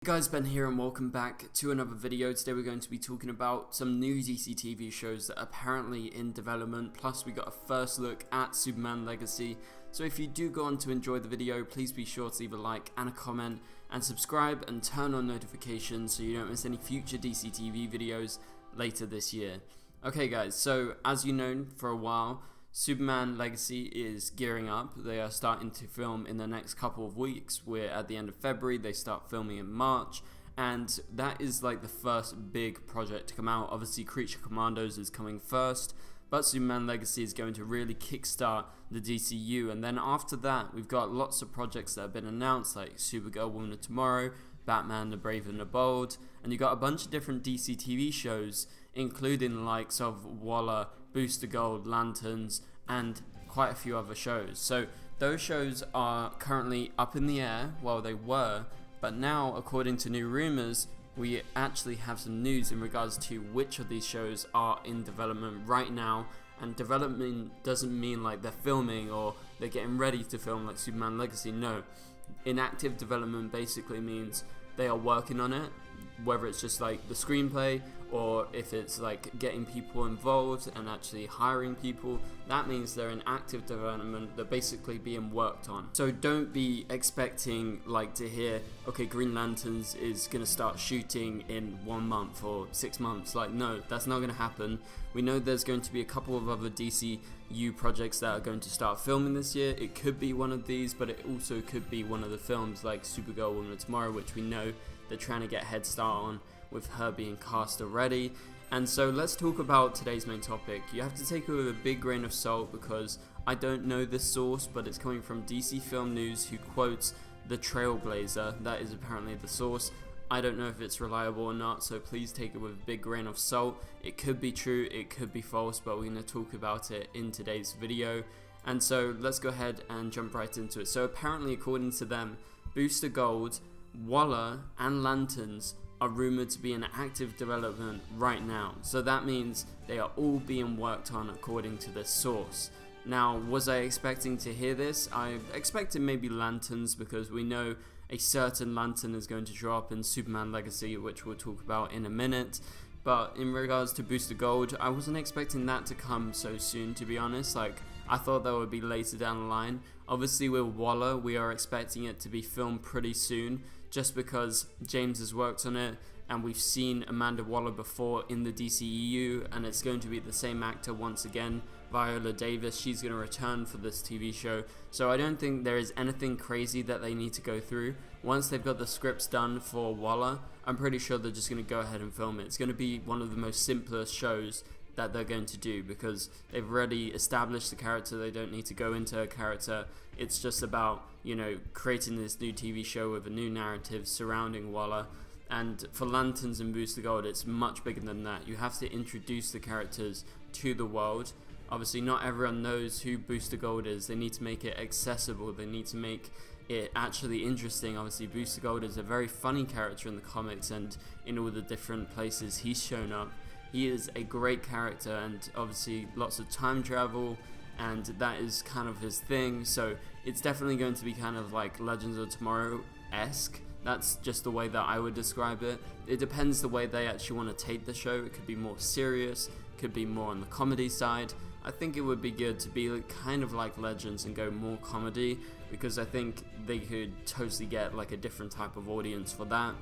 Hey guys, Ben here and welcome back to another video. Today we're going to be talking about some new DCTV shows that are apparently in development, plus we got a first look at Superman Legacy. So if you do go on to enjoy the video, please be sure to leave a like and a comment and subscribe and turn on notifications so you don't miss any future DCTV videos later this year. Okay guys, so as you know for a while, Superman Legacy is gearing up. They are starting to film in the next couple of weeks. We're at the end of February, they start filming in March, and that is like the first big project to come out. Obviously Creature Commandos is coming first, but Superman Legacy is going to really kickstart the DCEU, and then after that we've got lots of projects that have been announced like Supergirl, Woman of Tomorrow, Batman the Brave and the Bold, and you've got a bunch of different DCTV shows including the likes of Waller, Booster Gold, Lanterns, and quite a few other shows. So those shows are currently up in the air, well they were, but now according to new rumors we actually have some news in regards to which of these shows are in development right now. And development doesn't mean like they're filming or they're getting ready to film like Superman Legacy. No, inactive development basically means they are working on it, whether it's just like the screenplay or if it's like getting people involved and actually hiring people. That means they're in active development, they're basically being worked on. So don't be expecting like to hear, okay, Green Lanterns is gonna start shooting in 1 month or 6 months. Like no, that's not gonna happen. We know there's going to be a couple of other DCEU projects that are going to start filming this year. It could be one of these, but it also could be one of the films like Supergirl, Woman of Tomorrow, which we know they're trying to get a head start on with her being cast already. And so let's talk about today's main topic. You have to take it with a big grain of salt because I don't know this source, but it's coming from DC Film News, who quotes the Trailblazer. That is apparently the source. I don't know if it's reliable or not, so please take it with a big grain of salt. It could be true, it could be false, but we're going to talk about it in today's video. And so let's go ahead and jump right into it. So apparently according to them, Booster Gold, Waller and Lanterns are rumored to be in active development right now. So that means they are all being worked on according to this source. Now, was I expecting to hear this? I expected maybe Lanterns because we know a certain Lantern is going to show up in Superman Legacy, which we'll talk about in a minute. But in regards to Booster Gold, I wasn't expecting that to come so soon, to be honest. Like, I thought that would be later down the line. Obviously with Waller, we are expecting it to be filmed pretty soon, just because James has worked on it and we've seen Amanda Waller before in the DCEU, and it's going to be the same actor once again, Viola Davis. She's going to return for this TV show, so I don't think there is anything crazy that they need to go through. Once they've got the scripts done for Waller, I'm pretty sure they're just going to go ahead and film it. It's going to be one of the most simplest shows that they're going to do because they've already established the character. They don't need to go into a character. It's just about, you know, creating this new TV show with a new narrative surrounding Waller. And for Lanterns and Booster Gold, it's much bigger than that. You have to introduce the characters to the world. Obviously not everyone knows who Booster Gold is. They need to make it accessible. They need to make it actually interesting. Obviously Booster Gold is a very funny character in the comics and in all the different places he's shown up. He is a great character, and obviously lots of time travel, and that is kind of his thing. So it's definitely going to be kind of like Legends of Tomorrow-esque. That's just the way that I would describe it. It depends the way they actually want to take the show. It could be more serious, could be more on the comedy side. I think it would be good to be kind of like Legends and go more comedy, because I think they could totally get like a different type of audience for that.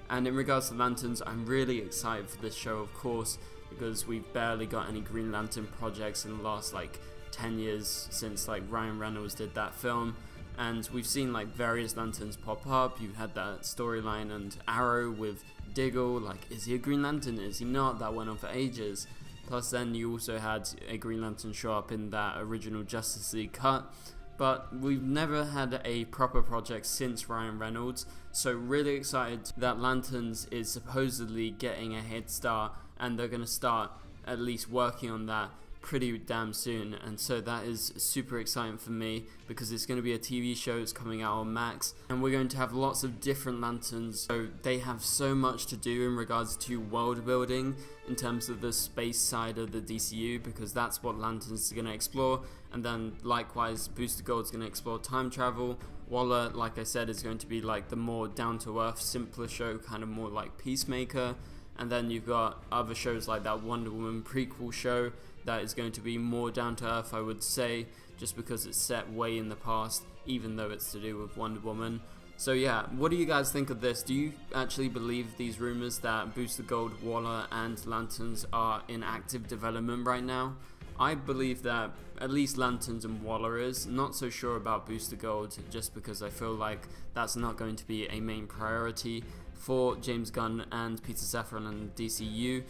And in regards to Lanterns, I'm really excited for this show, of course, because we've barely got any Green Lantern projects in the last like 10 years since like Ryan Reynolds did that film. And we've seen like various Lanterns pop up. You've had that storyline and Arrow with Diggle, like is he a Green Lantern, is he not? That went on for ages. Plus then you also had a Green Lantern show up in that original Justice League cut. But we've never had a proper project since Ryan Reynolds, so really excited that Lanterns is supposedly getting a head start, and they're going to start at least working on that pretty damn soon. And so that is super exciting for me because it's going to be a TV show. It's coming out on Max, and we're going to have lots of different Lanterns, so they have so much to do in regards to world building in terms of the space side of the DCU, because that's what Lanterns is going to explore. And then likewise Booster Gold is going to explore time travel. Waller, like I said, is going to be like the more down-to-earth, simpler show, kind of more like Peacemaker. And then you've got other shows like that Wonder Woman prequel show that is going to be more down-to-earth, I would say, just because it's set way in the past, even though it's to do with Wonder Woman. So yeah, what do you guys think of this? Do you actually believe these rumors that Booster Gold, Waller, and Lanterns are in active development right now? I believe that at least Lanterns and Waller is. Not so sure about Booster Gold, just because I feel like that's not going to be a main priority for James Gunn and Peter Safran and DCEU.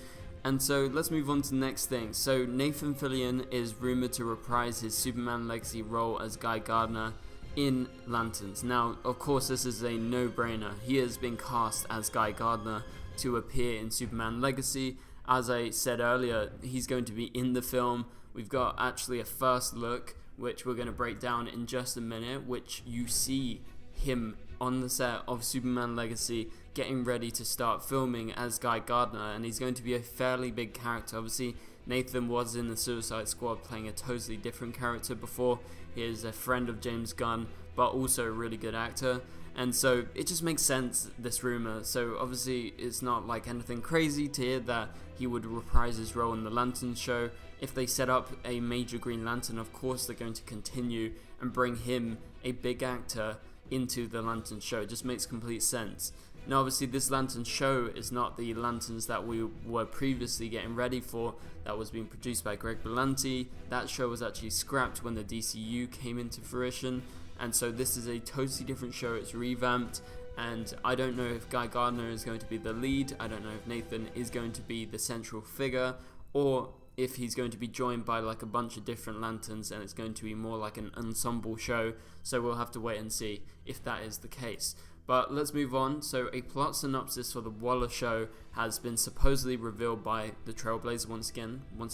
And so let's move on to the next thing. So Nathan Fillion is rumored to reprise his Superman Legacy role as Guy Gardner in Lanterns. Now, of course, this is a no-brainer. He has been cast as Guy Gardner to appear in Superman Legacy. As I said earlier, he's going to be in the film. We've got actually a first look, which we're going to break down in just a minute, which you see him on the set of Superman Legacy getting ready to start filming as Guy Gardner, and he's going to be a fairly big character. Obviously, Nathan was in the Suicide Squad playing a totally different character before. He is a friend of James Gunn, but also a really good actor. And so it just makes sense, this rumor. So obviously it's not like anything crazy to hear that he would reprise his role in the Lantern show. If they set up a major Green Lantern, of course they're going to continue and bring him, a big actor, into the Lantern show. It just makes complete sense. Now obviously this Lantern show is not the Lanterns that we were previously getting ready for, that was being produced by Greg Berlanti. That show was actually scrapped when the DCEU came into fruition. And so this is a totally different show. It's revamped, and I don't know if Guy Gardner is going to be the lead. I don't know if Nathan is going to be the central figure, or if he's going to be joined by like a bunch of different Lanterns and it's going to be more like an ensemble show. So we'll have to wait and see if that is the case. But let's move on. So a plot synopsis for the Waller show has been supposedly revealed by the Trailblazer once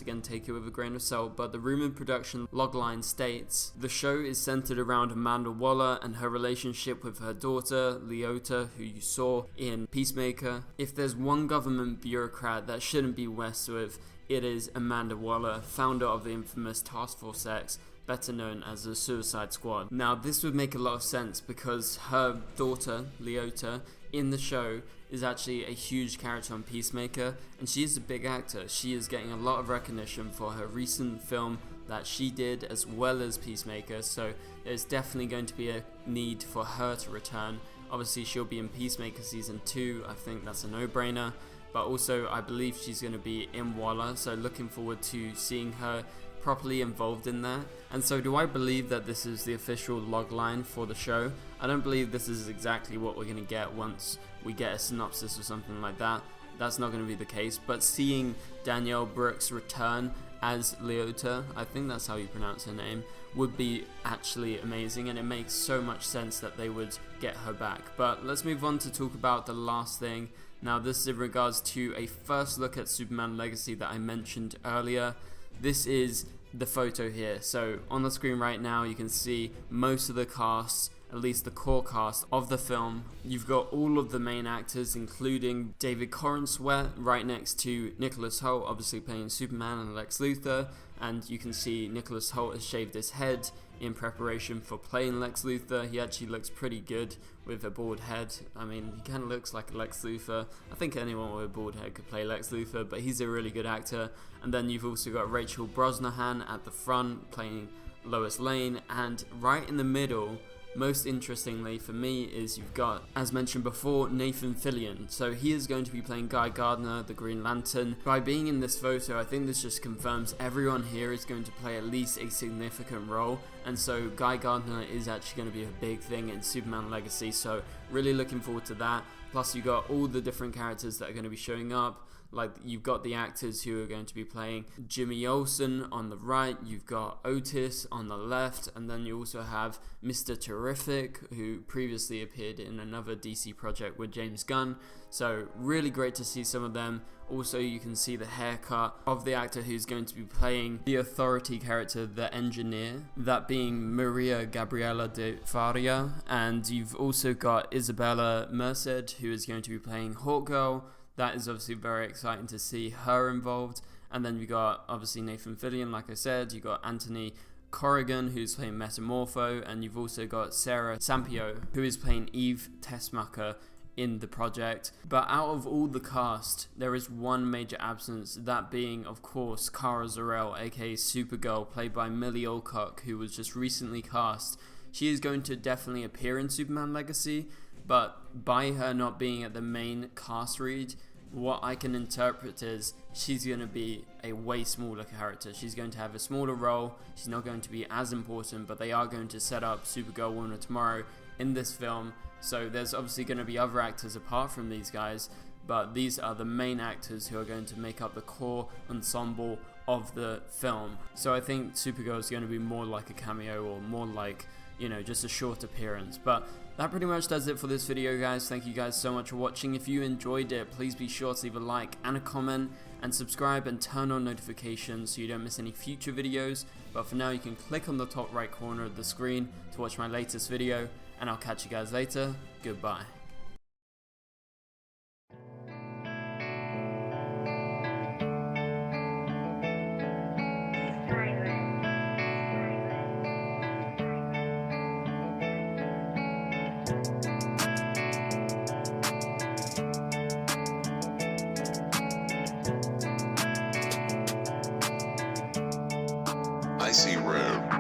again take it with a grain of salt, but the rumored production logline states the show is centered around Amanda Waller and her relationship with her daughter Leota, who you saw in Peacemaker. If there's one government bureaucrat that shouldn't be messed with, it is Amanda Waller, founder of the infamous Task Force X, better known as the Suicide Squad. Now this would make a lot of sense because her daughter, Leota, in the show is actually a huge character on Peacemaker, and she is a big actor. She is getting a lot of recognition for her recent film that she did as well as Peacemaker, so there's definitely going to be a need for her to return. Obviously she'll be in Peacemaker season 2, I think that's a no-brainer, but also I believe she's going to be in Waller, so looking forward to seeing her properly involved in that. And so do I believe that this is the official logline for the show? I don't believe this is exactly what we're going to get once we get a synopsis or something like that. That's not going to be the case, but seeing Danielle Brooks return as Leota, I think that's how you pronounce her name, would be actually amazing, and it makes so much sense that they would get her back. But let's move on to talk about the last thing. Now this is in regards to a first look at Superman Legacy that I mentioned earlier. This is the photo here. So on the screen right now you can see most of the cast, at least the core cast of the film. You've got all of the main actors, including David Corenswet right next to Nicholas Hoult, obviously playing Superman and Lex Luthor, and you can see Nicholas Hoult has shaved his head in preparation for playing Lex Luthor. He actually looks pretty good with a bald head. I mean, he kind of looks like Lex Luthor. I think anyone with a bald head could play Lex Luthor, but he's a really good actor. And then you've also got Rachel Brosnahan at the front playing Lois Lane, and right in the middle, most interestingly for me, is you've got, as mentioned before, Nathan Fillion. So he is going to be playing Guy Gardner, the Green Lantern. By being in this photo, I think this just confirms everyone here is going to play at least a significant role, and so Guy Gardner is actually going to be a big thing in Superman Legacy, so really looking forward to that. Plus you've got all the different characters that are going to be showing up. Like, you've got the actors who are going to be playing Jimmy Olsen on the right, you've got Otis on the left, and then you also have Mr. Terrific, who previously appeared in another DC project with James Gunn. So really great to see some of them. Also, you can see the haircut of the actor who's going to be playing the Authority character, the Engineer, that being Maria Gabriela de Faria. And you've also got Isabella Merced, who is going to be playing Hawkgirl. That is obviously very exciting to see her involved. And then you got obviously Nathan Fillion, like I said. You got Anthony Corrigan, who's playing Metamorpho, and you've also got Sarah Sampio, who is playing Eve Tessmacher in the project. But out of all the cast, there is one major absence, that being, of course, Kara Zor-El, aka Supergirl, played by Millie Alcock, who was just recently cast. She is going to definitely appear in Superman Legacy, but by her not being at the main cast read, what I can interpret is she's going to be a way smaller character. She's going to have a smaller role, she's not going to be as important, but they are going to set up Supergirl Woman of Tomorrow in this film. So there's obviously going to be other actors apart from these guys, but these are the main actors who are going to make up the core ensemble of the film. So I think Supergirl is going to be more like a cameo, or more like, you know, just a short appearance. But that pretty much does it for this video, guys. Thank you guys so much for watching. If you enjoyed it, please be sure to leave a like and a comment, and subscribe and turn on notifications so you don't miss any future videos. But for now, you can click on the top right corner of the screen to watch my latest video, and I'll catch you guys later. Goodbye. I see red.